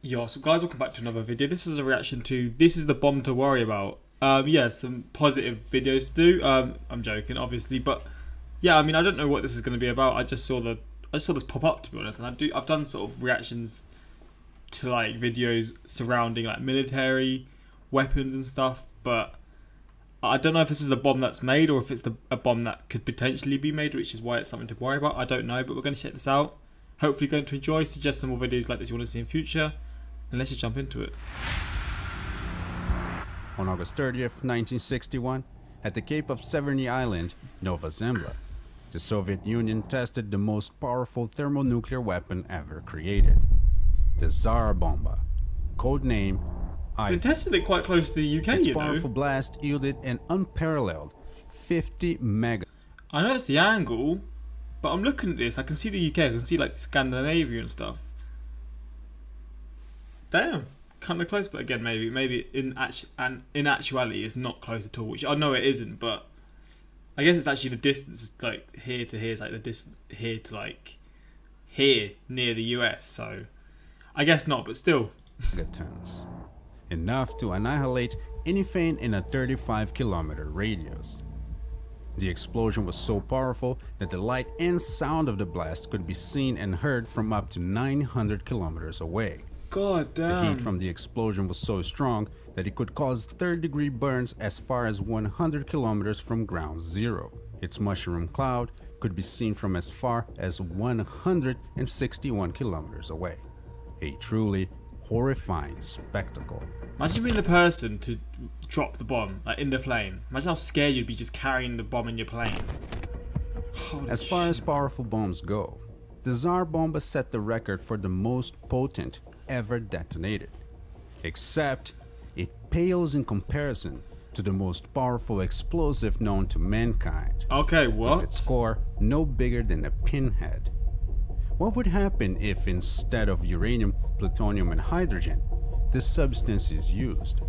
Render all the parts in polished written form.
Yo, so guys, welcome back to another video. This is a reaction to This Is the Bomb to Worry About. Yeah, some positive videos to do. I'm joking, obviously, but yeah, I mean, I don't know what this is going to be about. I just saw this pop up, to be honest, and I've done sort of reactions to like videos surrounding like military weapons and stuff, but I don't know if this is the bomb that's made or if it's a bomb that could potentially be made, which is why it's something to worry about. I don't know, but we're going to check this out. Hopefully going to enjoy. Suggest some more videos like this you want to see in future. And let's just jump into it. On August 30th, 1961, at the Cape of Severny Island, Nova Zembla, the Soviet Union tested the most powerful thermonuclear weapon ever created, the Tsar Bomba, codename They tested it quite close to the UK, Its you know. powerful blast yielded an unparalleled 50 mega. I know it's the angle, but I'm looking at this. I can see the UK. I can see like Scandinavia and stuff. Damn, kind of close, but again, maybe in actuality, it's not close at all. Which I know it isn't, but I guess it's actually the distance, like here to here, is like the distance here to like here near the US. So I guess not, but still. Megatons, enough to annihilate anything in a 35-kilometer radius. The explosion was so powerful that the light and sound of the blast could be seen and heard from up to 900 kilometers away. God damn. The heat from the explosion was so strong that it could cause third-degree burns as far as 100 kilometers from ground zero. Its mushroom cloud could be seen from as far as 161 kilometers away. A truly horrifying spectacle. Imagine being the person to drop the bomb, like in the plane. Imagine how scared you'd be just carrying the bomb in your plane. Holy as far as shit. powerful bombs go, the Tsar Bomba set the record for the most potent ever detonated. Except, it pales in comparison to the most powerful explosive known to mankind. Okay, what? With its core no bigger than a pinhead. What would happen if instead of uranium, plutonium and hydrogen, this substance is used?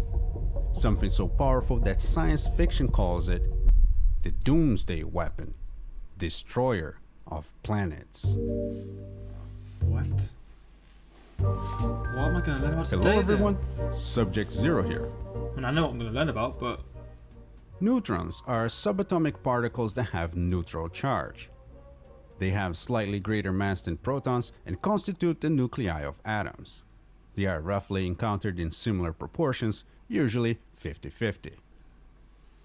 Something so powerful that science fiction calls it the doomsday weapon, destroyer of planets. What? What am I going to learn about today? Hello everyone, Subject Zero here. I mean, I know what I'm going to learn about, but... Neutrons are subatomic particles that have neutral charge. They have slightly greater mass than protons and constitute the nuclei of atoms. They are roughly encountered in similar proportions, usually 50-50.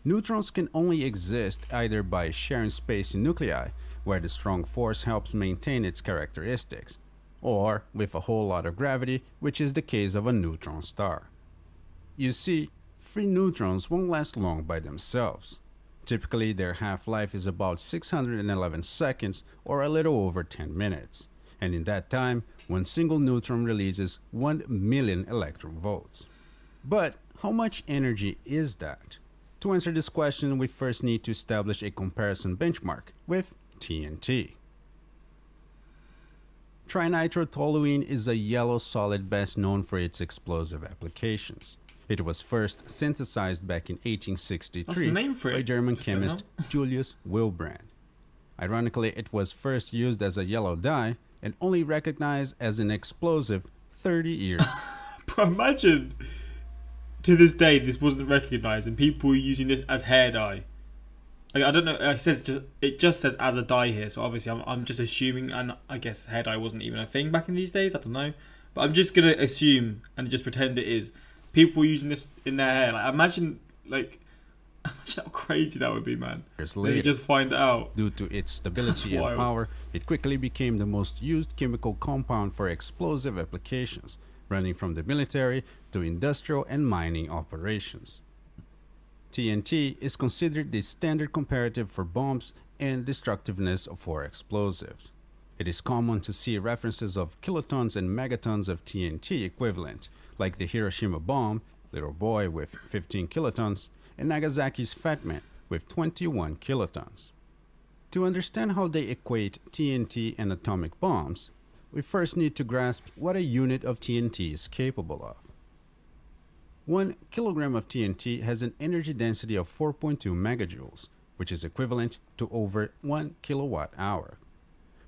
Neutrons can only exist either by sharing space in nuclei, where the strong force helps maintain its characteristics, or with a whole lot of gravity, which is the case of a neutron star. You see, free neutrons won't last long by themselves. Typically, their half-life is about 611 seconds or a little over 10 minutes. And in that time, one single neutron releases 1 million electron volts. But how much energy is that? To answer this question, we first need to establish a comparison benchmark with TNT. Trinitrotoluene is a yellow solid best known for its explosive applications. It was first synthesized back in 1863 by German chemist Julius Wilbrand. Ironically, it was first used as a yellow dye and only recognized as an explosive 30 years. But imagine, to this day, this wasn't recognized and people were using this as hair dye. I don't know, it just says as a dye here, so obviously I'm just assuming, and I guess hair dye wasn't even a thing back in these days, I don't know. But I'm just going to assume and just pretend it is. People using this in their hair, like imagine how crazy that would be, man. Later, you just find out. Due to its stability and power, it quickly became the most used chemical compound for explosive applications, running from the military to industrial and mining operations. TNT is considered the standard comparative for bombs and destructiveness for explosives. It is common to see references of kilotons and megatons of TNT equivalent, like the Hiroshima bomb, Little Boy with 15 kilotons, and Nagasaki's Fat Man with 21 kilotons. To understand how they equate TNT and atomic bombs, we first need to grasp what a unit of TNT is capable of. 1 kilogram of TNT has an energy density of 4.2 megajoules, which is equivalent to over 1 kilowatt hour.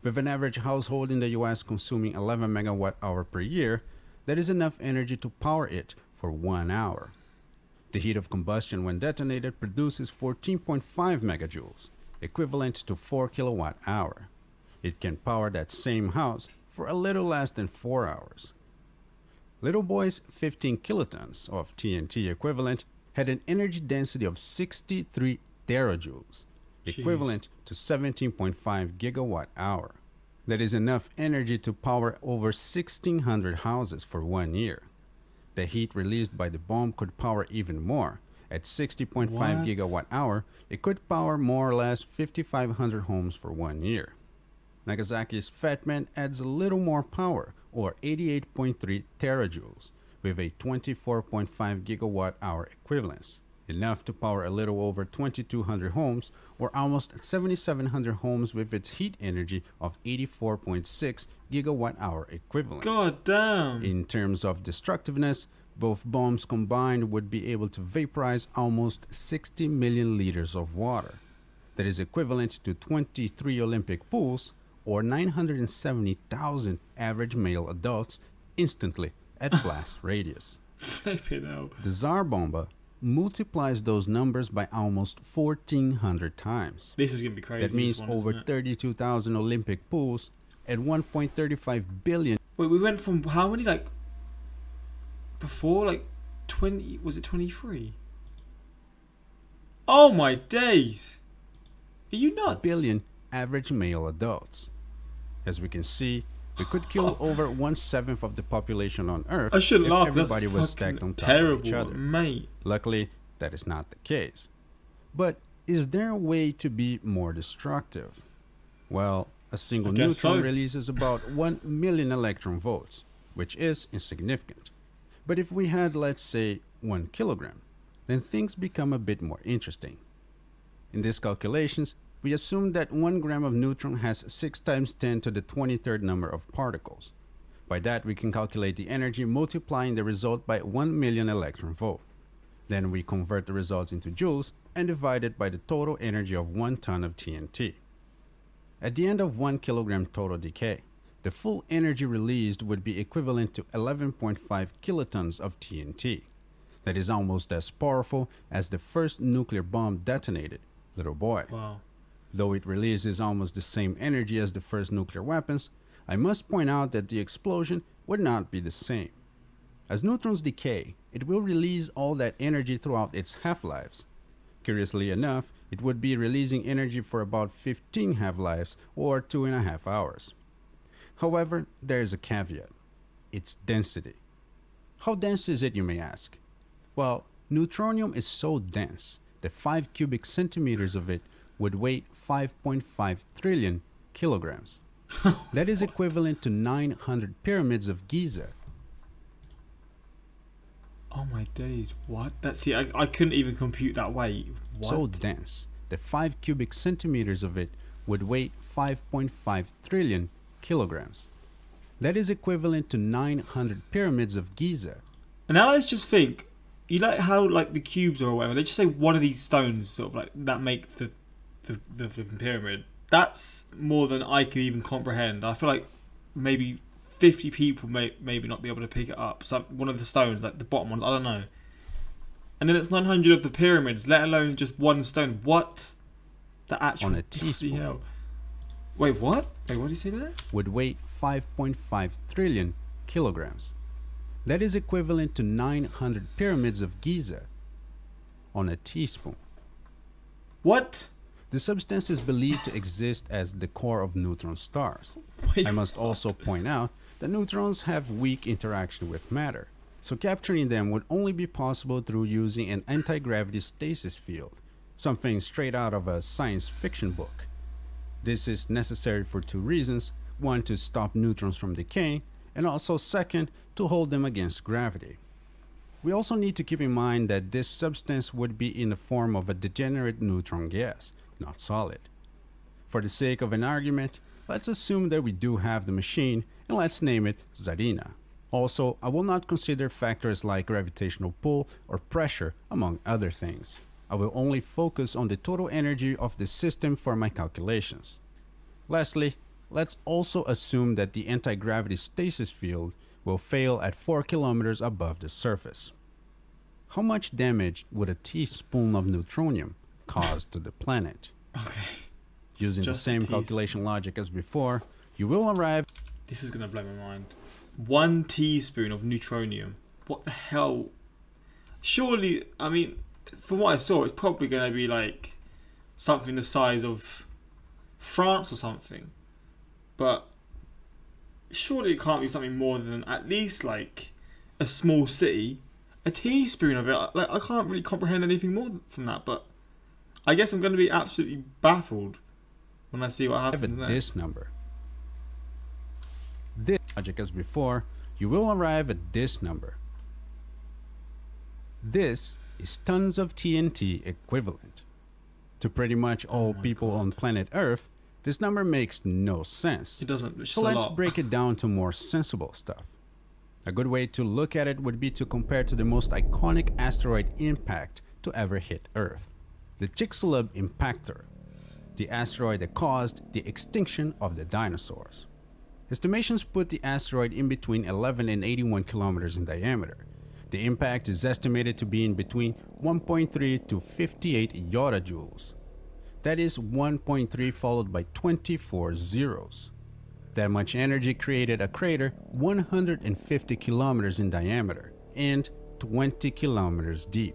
With an average household in the US consuming 11 megawatt hour per year, that is enough energy to power it for 1 hour. The heat of combustion when detonated produces 14.5 megajoules, equivalent to 4 kilowatt hour. It can power that same house for a little less than 4 hours. Little Boy's 15 kilotons of TNT equivalent had an energy density of 63 terajoules, equivalent to 17.5 gigawatt hour. That is enough energy to power over 1,600 houses for 1 year. The heat released by the bomb could power even more. At 60.5 gigawatt hour, it could power more or less 5,500 homes for 1 year. Nagasaki's Fat Man adds a little more power, or 88.3 terajoules, with a 24.5 gigawatt hour equivalence, enough to power a little over 2,200 homes, or almost 7,700 homes with its heat energy of 84.6 gigawatt hour equivalent. God damn! In terms of destructiveness, both bombs combined would be able to vaporize almost 60 million liters of water. That is equivalent to 23 Olympic pools, or 970,000 average male adults instantly at blast radius. Flipping hell. The Tsar Bomba multiplies those numbers by almost 1,400 times. This is going to be crazy. That means over 32,000 Olympic pools and 1.35 billion. Wait, we went from how many, like, before, like, 20, was it 23? Oh my days! Are you nuts? Billion average male adults. As we can see, we could kill over 1/7 of the population on Earth I shouldn't if laugh. everybody That's was stacked on top terrible, of each other. mate. Luckily, that is not the case. But is there a way to be more destructive? Well, a single I guess neutron so. releases about 1 million electron volts, which is insignificant. But if we had, let's say, 1 kilogram, then things become a bit more interesting. In these calculations, we assume that 1 gram of neutron has 6 times 10 to the 23rd number of particles. By that, we can calculate the energy multiplying the result by 1 million electron volt. Then we convert the results into joules and divide it by the total energy of 1 ton of TNT. At the end of 1 kilogram total decay, the full energy released would be equivalent to 11.5 kilotons of TNT. That is almost as powerful as the first nuclear bomb detonated, Little Boy. Wow. Though it releases almost the same energy as the first nuclear weapons, I must point out that the explosion would not be the same. As neutrons decay, it will release all that energy throughout its half-lives. Curiously enough, it would be releasing energy for about 15 half-lives, or 2.5 hours. However, there is a caveat: its density. How dense is it, you may ask? Well, neutronium is so dense that 5 cubic centimeters of it would weigh 5.5 trillion kilograms. That is equivalent to 900 pyramids of Giza. Oh my days, what? That's it. I couldn't even compute that weight. What? So dense that 5 cubic centimeters of it would weigh 5.5 trillion kilograms. That is equivalent to 900 pyramids of Giza. And now let's just think, you like how like the cubes or whatever, let's just say one of these stones sort of like that make the flipping pyramid. That's more than I can even comprehend. I feel like maybe 50 people may maybe not be able to pick it up. So one of the stones, like the bottom ones, I don't know. And then it's 900 of the pyramids, let alone just one stone. What? The actual... On a teaspoon. Hell. Wait, what? Wait, what did you say there? Would weigh 5.5 trillion kilograms. That is equivalent to 900 pyramids of Giza on a teaspoon. What? The substance is believed to exist as the core of neutron stars. Wait, I must also point out that neutrons have weak interaction with matter, so capturing them would only be possible through using an anti-gravity stasis field, something straight out of a science fiction book. This is necessary for 2 reasons: one, to stop neutrons from decaying, and also second, to hold them against gravity. We also need to keep in mind that this substance would be in the form of a degenerate neutron gas, not solid. For the sake of an argument, let's assume that we do have the machine, and let's name it Zarina. Also, I will not consider factors like gravitational pull or pressure, among other things. I will only focus on the total energy of the system for my calculations. Lastly, let's also assume that the anti-gravity stasis field will fail at 4 kilometers above the surface. How much damage would a teaspoon of neutronium cause to the planet? Okay. Using the same calculation logic as before, you will arrive... This is going to blow my mind. 1 teaspoon of neutronium. What the hell? Surely, I mean, from what I saw, it's probably going to be like something the size of France or something. But surely it can't be something more than at least like a small city. A teaspoon of it, like, I can't really comprehend anything more from that, but I guess I'm going to be absolutely baffled when I see what happens next. This number. This logic as before, you will arrive at this number. This is tons of TNT equivalent. To pretty much all people on planet Earth, this number makes no sense. It doesn't. It's so let's break it down to more sensible stuff. A good way to look at it would be to compare to the most iconic asteroid impact to ever hit Earth, the Chicxulub impactor, the asteroid that caused the extinction of the dinosaurs. Estimations put the asteroid in between 11 and 81 kilometers in diameter. The impact is estimated to be in between 1.3 to 58 yotajoules. That is 1.3 followed by 24 zeros. That much energy created a crater 150 kilometers in diameter and 20 kilometers deep.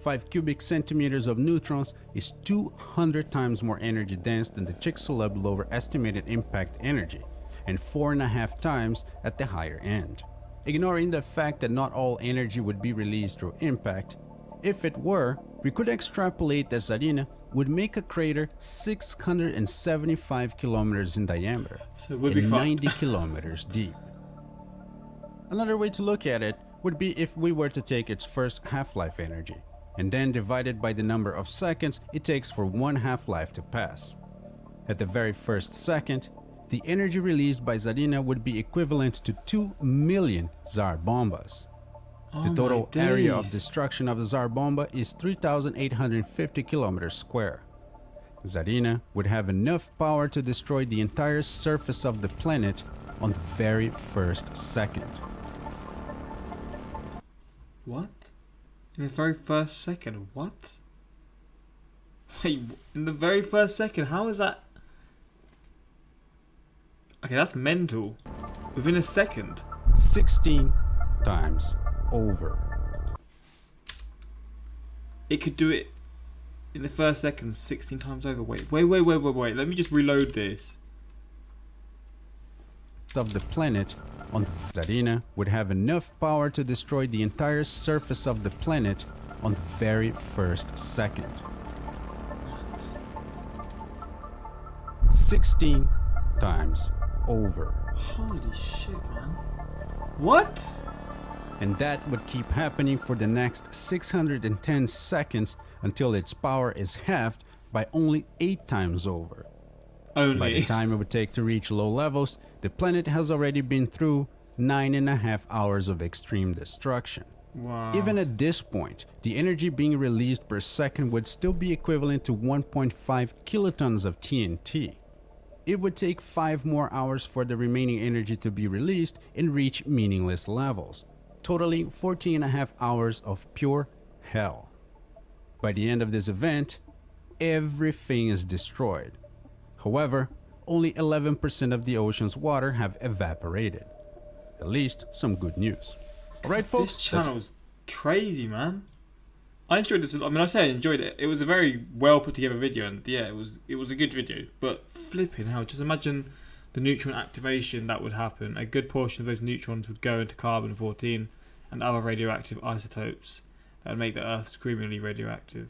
5 cubic centimeters of neutrons is 200 times more energy dense than the Chicxulub lower estimated impact energy, and 4.5 times at the higher end. Ignoring the fact that not all energy would be released through impact, if it were, we could extrapolate that Zarina would make a crater 675 kilometers in diameter and 90 kilometers deep. Another way to look at it would be if we were to take its first half-life energy and then divide it by the number of seconds it takes for one half-life to pass. At the very first second, the energy released by Zarina would be equivalent to 2 million Tsar bombas. The total area of destruction of the Tsar bomba is 3,850 kilometers square. Zarina would have enough power to destroy the entire surface of the planet on the very first second. What? In the very first second? What? Wait, in the very first second? How is that? Okay, that's mental. Within a second. 16 times over. It could do it in the first second 16 times over. Wait. Let me just reload this. Of the planet on Zarina would have enough power to destroy the entire surface of the planet on the very first second. What? 16 times over. Holy shit, man. What? And that would keep happening for the next 610 seconds until its power is halved by only 8 times over. Only. By the time it would take to reach low levels, the planet has already been through 9.5 hours of extreme destruction. Wow. Even at this point, the energy being released per second would still be equivalent to 1.5 kilotons of TNT. It would take 5 more hours for the remaining energy to be released and reach meaningless levels, totaling 14.5 hours of pure hell. By the end of this event, everything is destroyed. However, only 11% of the ocean's water have evaporated. At least some good news. Alright folks, this channel's crazy, man. I enjoyed this. I mean, I say I enjoyed it. It was a very well put together video, and yeah, it was a good video. But flipping hell, just imagine the neutron activation that would happen. A good portion of those neutrons would go into carbon-14 and other radioactive isotopes that would make the Earth screamingly radioactive.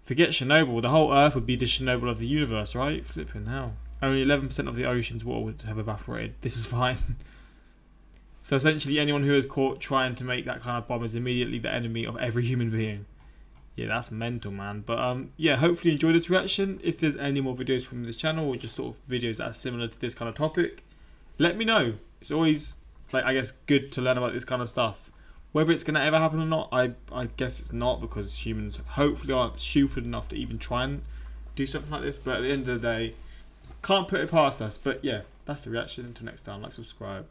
Forget Chernobyl, the whole Earth would be the Chernobyl of the universe, right? Flipping hell. Only 11% of the ocean's water would have evaporated. This is fine. So essentially anyone who is caught trying to make that kind of bomb is immediately the enemy of every human being. Yeah, that's mental, man. But yeah, hopefully you enjoyed this reaction. If there's any more videos from this channel or just sort of videos that are similar to this kind of topic, let me know. It's always, like, I guess, good to learn about this kind of stuff. Whether it's going to ever happen or not, I guess it's not, because humans hopefully aren't stupid enough to even try and do something like this. But at the end of the day, can't put it past us. But yeah, that's the reaction. Until next time, like, subscribe.